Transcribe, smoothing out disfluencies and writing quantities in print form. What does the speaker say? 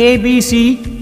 ABC